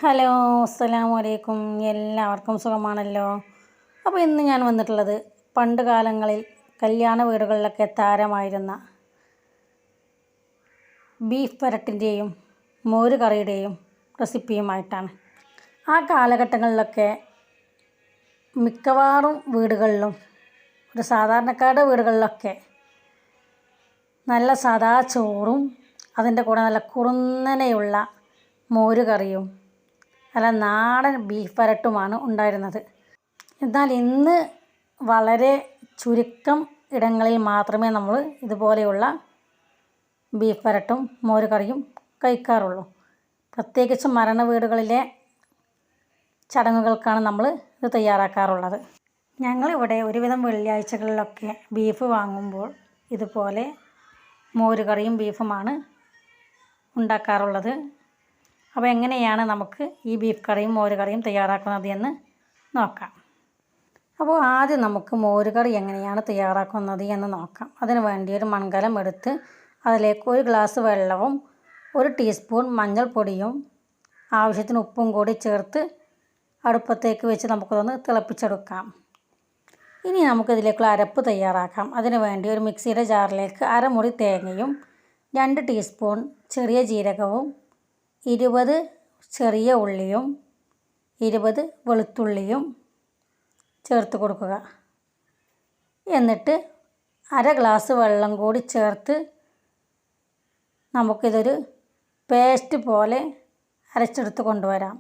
Hello, അസ്സലാമു അലൈക്കും. എല്ലാവർക്കും സുഖമാണല്ലോ. അപ്പോൾ ഇന്ന് ഞാൻ വന്നിട്ടുള്ളത് പണ്ട് കാലങ്ങളിൽ കല്യാണ വീടുകളിലൊക്കെ താരമായിരുന്ന ബീഫ് വരട്ടിൻ്റെയും മോര് കറിയുടെയും റെസിപ്പിയുമായിട്ടാണ്. ആ കാലഘട്ടങ്ങളിലൊക്കെ മിക്കവാറും വീടുകളിലും ഒരു സാധാരണക്കാരുടെ വീടുകളിലൊക്കെ നല്ല സാദാ ചോറും അതിൻ്റെ കൂടെ നല്ല കുറുന്നനെയുള്ള മോര് കറിയും നല്ല നാടൻ ബീഫ് വരട്ടുമാണ് ഉണ്ടായിരുന്നത്. എന്നാൽ ഇന്ന് വളരെ ചുരുക്കം ഇടങ്ങളിൽ മാത്രമേ നമ്മൾ ഇതുപോലെയുള്ള ബീഫ് വരട്ടും മോര് കറിയും കഴിക്കാറുള്ളൂ. പ്രത്യേകിച്ച് മരണ വീടുകളിലെ ചടങ്ങുകൾക്കാണ് നമ്മൾ ഇത് തയ്യാറാക്കാറുള്ളത്. ഞങ്ങളിവിടെ ഒരുവിധം വെള്ളിയാഴ്ചകളിലൊക്കെ ബീഫ് വാങ്ങുമ്പോൾ ഇതുപോലെ മോര് കറിയും ബീഫുമാണ് ഉണ്ടാക്കാറുള്ളത്. അപ്പോൾ എങ്ങനെയാണ് നമുക്ക് ഈ ബീഫ് കറിയും മോര് കറിയും തയ്യാറാക്കുന്നത് എന്ന് നോക്കാം. അപ്പോൾ ആദ്യം നമുക്ക് മോര് കറി എങ്ങനെയാണ് തയ്യാറാക്കുന്നത് എന്ന് നോക്കാം. അതിന് വേണ്ടി ഒരു മൺകലം എടുത്ത് അതിലേക്ക് 1 ഗ്ലാസ് വെള്ളവും 1 ടീസ്പൂൺ മഞ്ഞൾപ്പൊടിയും ആവശ്യത്തിന് ഉപ്പും കൂടി ചേർത്ത് അടുപ്പത്തേക്ക് വെച്ച് നമുക്കതൊന്ന് തിളപ്പിച്ചെടുക്കാം. ഇനി നമുക്കിതിലേക്കുള്ള അരപ്പ് തയ്യാറാക്കാം. അതിന് വേണ്ടി ഒരു മിക്സിയുടെ ജാറിലേക്ക് അരമുറി തേങ്ങയും 2 ടീസ്പൂൺ ചെറിയ ജീരകവും 20 ചെറിയ ഉള്ളിയും 20 വെളുത്തുള്ളിയും ചേർത്ത് കൊടുക്കുക. എന്നിട്ട് 1/2 ഗ്ലാസ് വെള്ളം കൂടി ചേർത്ത് നമുക്കിതൊരു പേസ്റ്റ് പോലെ അരച്ചെടുത്ത് കൊണ്ടുവരാം.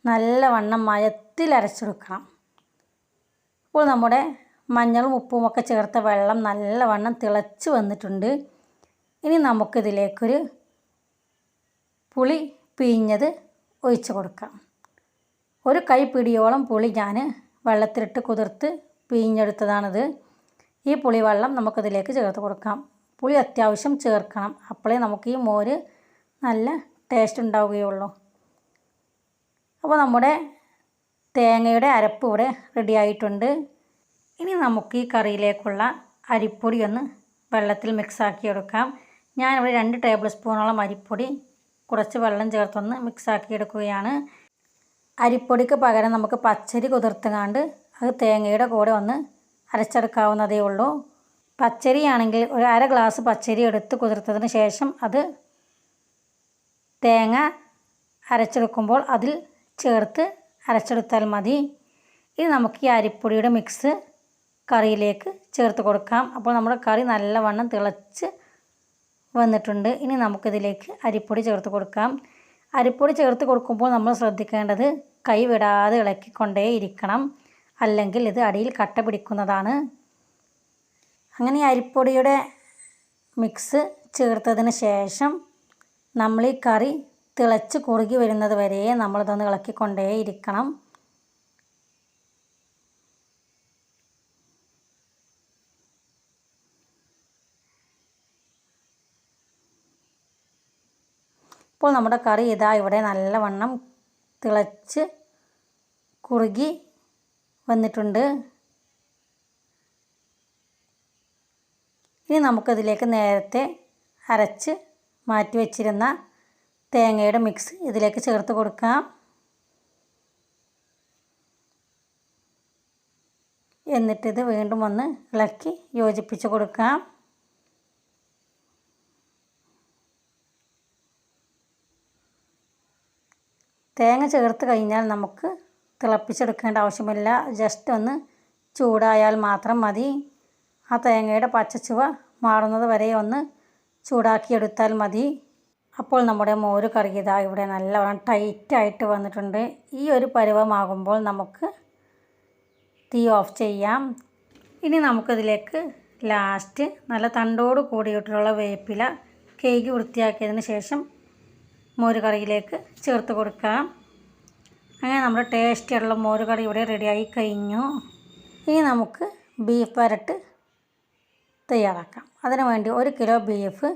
നല്ലവണ്ണം മയത്തിൽ അരച്ചെടുക്കണം. ഇപ്പോൾ നമ്മുടെ മഞ്ഞളും ഉപ്പുമൊക്കെ ചേർത്ത വെള്ളം നല്ലവണ്ണം തിളച്ച് വന്നിട്ടുണ്ട്. ഇനി നമുക്കിതിലേക്കൊരു പുളി പിഴിഞ്ഞത് ഒഴിച്ച് കൊടുക്കാം. 1 കൈപ്പിടിയോളം പുളി ഞാൻ വെള്ളത്തിലിട്ട് കുതിർത്ത് പിഴിഞ്ഞെടുത്തതാണിത്. ഈ പുളിവെള്ളം നമുക്കിതിലേക്ക് ചേർത്ത് കൊടുക്കാം. പുളി അത്യാവശ്യം ചേർക്കണം, അപ്പോഴേ നമുക്ക് ഈ മോര് നല്ല ടേസ്റ്റ് ഉണ്ടാവുകയുള്ളൂ. അപ്പോൾ നമ്മുടെ തേങ്ങയുടെ അരപ്പ് ഇവിടെ റെഡി ആയിട്ടുണ്ട്. ഇനി നമുക്ക് ഈ കറിയിലേക്കുള്ള അരിപ്പൊടി ഒന്ന് വെള്ളത്തിൽ മിക്സാക്കി എടുക്കാം. ഞാനിവിടെ 2 ടേബിൾ സ്പൂണോളം അരിപ്പൊടി കുറച്ച് വെള്ളം ചേർത്തൊന്ന് മിക്സാക്കി എടുക്കുകയാണ്. അരിപ്പൊടിക്ക് പകരം നമുക്ക് പച്ചരി കുതിർത്തുകൊണ്ട് അത് തേങ്ങയുടെ കൂടെ ഒന്ന് അരച്ചെടുക്കാവുന്നതേ ഉള്ളൂ. പച്ചരിയാണെങ്കിൽ 1/2 ഗ്ലാസ് പച്ചരി എടുത്ത് കുതിർത്തതിന് ശേഷം അത് തേങ്ങ അരച്ചെടുക്കുമ്പോൾ അതിൽ ചേർത്ത് അരച്ചെടുത്താൽ മതി. ഇനി നമുക്ക് ഈ അരിപ്പൊടിയുടെ മിക്സ് കറിയിലേക്ക് ചേർത്ത് കൊടുക്കാം. അപ്പോൾ നമ്മുടെ കറി നല്ലവണ്ണം തിളച്ച് വന്നിട്ടുണ്ട്. ഇനി നമുക്കിതിലേക്ക് അരിപ്പൊടി ചേർത്ത് കൊടുക്കാം. അരിപ്പൊടി ചേർത്ത് കൊടുക്കുമ്പോൾ നമ്മൾ ശ്രദ്ധിക്കേണ്ടത് കൈ വിടാതെ ഇളക്കിക്കൊണ്ടേ ഇരിക്കണം, അല്ലെങ്കിൽ ഇത് അടിയിൽ കട്ട പിടിക്കുന്നതാണ്. അങ്ങനെ അരിപ്പൊടിയുടെ മിക്സ് ചേർത്തതിന് ശേഷം നമ്മൾ ഈ കറി തിളച്ച് കുറുകി വരുന്നത് വരെ നമ്മളിതൊന്ന് ഇളക്കിക്കൊണ്ടേ ഇരിക്കണം. ഇപ്പോൾ നമ്മുടെ കറി ഇതാ ഇവിടെ നല്ലവണ്ണം തിളച്ച് കുറുകി വന്നിട്ടുണ്ട്. ഇനി നമുക്കതിലേക്ക് നേരത്തെ അരച്ച് മാറ്റി വെച്ചിരുന്ന തേങ്ങയുടെ മിക്സ് ഇതിലേക്ക് ചേർത്ത് കൊടുക്കാം. എന്നിട്ടിത് വീണ്ടും ഒന്ന് ഇളക്കി യോജിപ്പിച്ച് കൊടുക്കാം. തേങ്ങ ചേർത്ത് കഴിഞ്ഞാൽ നമുക്ക് തിളപ്പിച്ചെടുക്കേണ്ട ആവശ്യമില്ല. ജസ്റ്റ് ഒന്ന് ചൂടായാൽ മാത്രം മതി. ആ തേങ്ങയുടെ പച്ചച്ചുവ മാറുന്നത് വരെ ഒന്ന് ചൂടാക്കിയെടുത്താൽ മതി. അപ്പോൾ നമ്മുടെ മോര് കറി ഇതാ ഇവിടെ നല്ലവണ്ണം ടൈറ്റായിട്ട് വന്നിട്ടുണ്ട്. ഈ ഒരു പരുവമാകുമ്പോൾ നമുക്ക് തീ ഓഫ് ചെയ്യാം. ഇനി നമുക്കിതിലേക്ക് ലാസ്റ്റ് നല്ല തണ്ടോട് കൂടിയിട്ടുള്ള വേപ്പില കഴുകി വൃത്തിയാക്കിയതിന് ശേഷം മോര് കറിയിലേക്ക് ചേർത്ത് കൊടുക്കാം. അങ്ങനെ നമ്മുടെ ടേസ്റ്റിയുള്ള മോര് കറി ഇവിടെ റെഡിയായി കഴിഞ്ഞു. ഇനി നമുക്ക് ബീഫ് വരട്ട് തയ്യാറാക്കാം. അതിനു വേണ്ടി 1 കിലോ ബീഫ്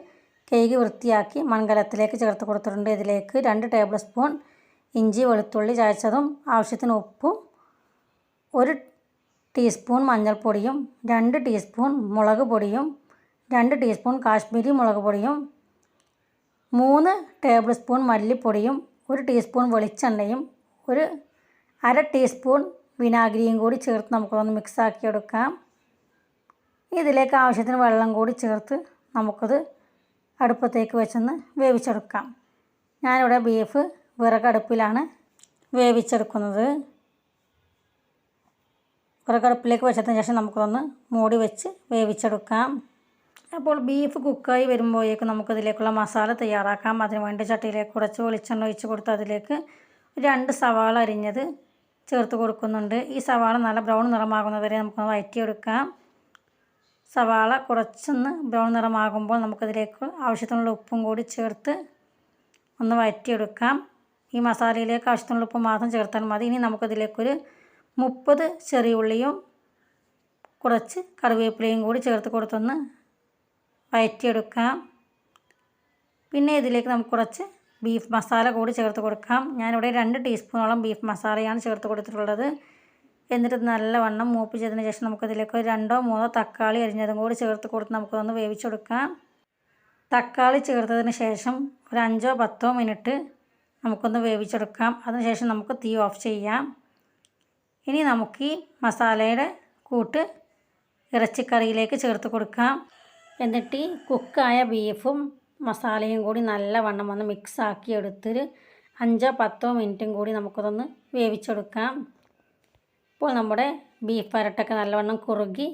കഴുകി വൃത്തിയാക്കി മൺകലത്തിലേക്ക് ചേർത്ത് കൊടുത്തിട്ടുണ്ട്. ഇതിലേക്ക് 2 ടേബിൾ സ്പൂൺ ഇഞ്ചി വെളുത്തുള്ളി ചതച്ചതും ആവശ്യത്തിന് ഉപ്പും 1 ടീസ്പൂൺ മഞ്ഞൾപ്പൊടിയും 2 ടീസ്പൂൺ മുളക് പൊടിയും 2 ടീസ്പൂൺ കാശ്മീരി മുളക് പൊടിയും 3 ടേബിൾ സ്പൂൺ മല്ലിപ്പൊടിയും 1 ടീസ്പൂൺ വെളിച്ചെണ്ണയും 1/2 ടീസ്പൂൺ വിനാഗിരിയും കൂടി ചേർത്ത് നമുക്കൊന്ന് മിക്സാക്കി എടുക്കാം. ഇതിലേക്ക് ആവശ്യത്തിന് വെള്ളം കൂടി ചേർത്ത് നമുക്കത് അടുപ്പത്തേക്ക് വെച്ചൊന്ന് വേവിച്ചെടുക്കാം. ഞാനിവിടെ ബീഫ് വിറകടുപ്പിലാണ് വേവിച്ചെടുക്കുന്നത്. വിറകടുപ്പിലേക്ക് വെച്ചതിന് ശേഷം നമുക്കൊന്ന് മൂടി വെച്ച് വേവിച്ചെടുക്കാം. അപ്പോൾ ബീഫ് കുക്കായി വരുമ്പോഴേക്കും നമുക്കതിലേക്കുള്ള മസാല തയ്യാറാക്കാം. അതിന് വേണ്ടി ചട്ടിയിലേക്ക് കുറച്ച് വെളിച്ചെണ്ണ ഒഴിച്ച് കൊടുത്ത് അതിലേക്ക് 2 സവാള അരിഞ്ഞത് ചേർത്ത് കൊടുക്കുന്നുണ്ട്. ഈ സവാള നല്ല ബ്രൗൺ നിറമാകുന്നത് വരെ നമുക്കൊന്ന് വഴറ്റിയെടുക്കാം. സവാള കുറച്ചൊന്ന് ബ്രൗൺ നിറമാകുമ്പോൾ നമുക്കതിലേക്ക് ആവശ്യത്തിനുള്ള ഉപ്പും കൂടി ചേർത്ത് ഒന്ന് വഴറ്റിയെടുക്കാം. ഈ മസാലയിലേക്ക് ആവശ്യത്തിനുള്ള ഉപ്പ് മാത്രം ചേർത്താൽ മതി. ഇനി നമുക്കതിലേക്കൊരു 30 ചെറിയ ഉള്ളിയും കുറച്ച് കറിവേപ്പിലയും കൂടി ചേർത്ത് കൊടുത്തൊന്ന് വഴറ്റിയെടുക്കാം. പിന്നെ ഇതിലേക്ക് നമുക്ക് കുറച്ച് ബീഫ് മസാല കൂടി ചേർത്ത് കൊടുക്കാം. ഞാനിവിടെ 2 ടീസ്പൂണോളം ബീഫ് മസാലയാണ് ചേർത്ത് കൊടുത്തിട്ടുള്ളത്. എന്നിട്ട് നല്ലവണ്ണം മൂപ്പിച്ചതിന് ശേഷം നമുക്കതിലേക്ക് 2 or 3 തക്കാളി അരിഞ്ഞതും കൂടി ചേർത്ത് കൊടുത്ത് നമുക്കൊന്ന് വേവിച്ചെടുക്കാം. തക്കാളി ചേർത്തതിന് ശേഷം ഒരു 5 or 10 മിനിറ്റ് നമുക്കൊന്ന് വേവിച്ചെടുക്കാം. അതിനുശേഷം നമുക്ക് തീ ഓഫ് ചെയ്യാം. ഇനി നമുക്ക് ഈ മസാലയുടെ കൂട്ട് ഇറച്ചിക്കറിയിലേക്ക് ചേർത്ത് കൊടുക്കാം. എന്നിട്ട് ഈ കുക്കായ ബീഫും മസാലയും കൂടി നല്ലവണ്ണം ഒന്ന് മിക്സാക്കി എടുത്തൊരു 5 or 10 മിനിറ്റും കൂടി നമുക്കതൊന്ന് വേവിച്ചെടുക്കാം. ഇപ്പോൾ നമ്മുടെ ബീഫ് വരട്ടൊക്കെ നല്ലവണ്ണം കുറുകി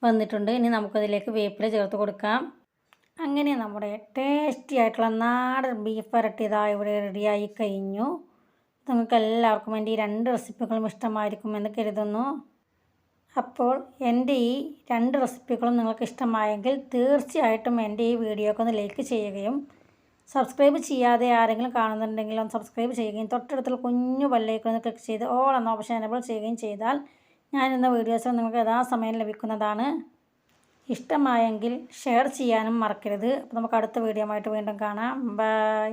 വന്നിട്ടുണ്ട്. ഇനി നമുക്കതിലേക്ക് വേപ്പില ചേർത്ത് കൊടുക്കാം. അങ്ങനെ നമ്മുടെ ടേസ്റ്റി ആയിട്ടുള്ള നാടൻ ബീഫ് വരട്ടി ഇതാ ഇവിടെ റെഡിയായി കഴിഞ്ഞു. നിങ്ങൾക്ക് എല്ലാവർക്കും എൻ്റെ ഈ 2 റെസിപ്പികളും ഇഷ്ടമായിരിക്കുമെന്ന് കരുതുന്നു. അപ്പോൾ എൻ്റെ ഈ 2 റെസിപ്പികളും നിങ്ങൾക്ക് ഇഷ്ടമായെങ്കിൽ തീർച്ചയായിട്ടും എൻ്റെ ഈ വീഡിയോക്ക് ഒന്ന് ലൈക്ക് ചെയ്യുകയും സബ്സ്ക്രൈബ് ചെയ്യാതെ ആരെങ്കിലും കാണുന്നുണ്ടെങ്കിൽ ഒന്ന് സബ്സ്ക്രൈബ് ചെയ്യുകയും തൊട്ടടുത്തുള്ള കുഞ്ഞു ബെല്ലൈക്കൺ ഒന്ന് ക്ലിക്ക് ചെയ്ത് ഓൾ എന്ന ഓപ്ഷൻ എനേബിൾ ചെയ്യുകയും ചെയ്താൽ ഞാനിന്ന വീഡിയോസ് നിങ്ങൾക്ക് യഥാസമയം ലഭിക്കുന്നതാണ്. ഇഷ്ടമായെങ്കിൽ ഷെയർ ചെയ്യാനും മറക്കരുത്. അപ്പോൾ നമുക്ക് അടുത്ത വീഡിയോ ആയിട്ട് വീണ്ടും കാണാം. ബൈ.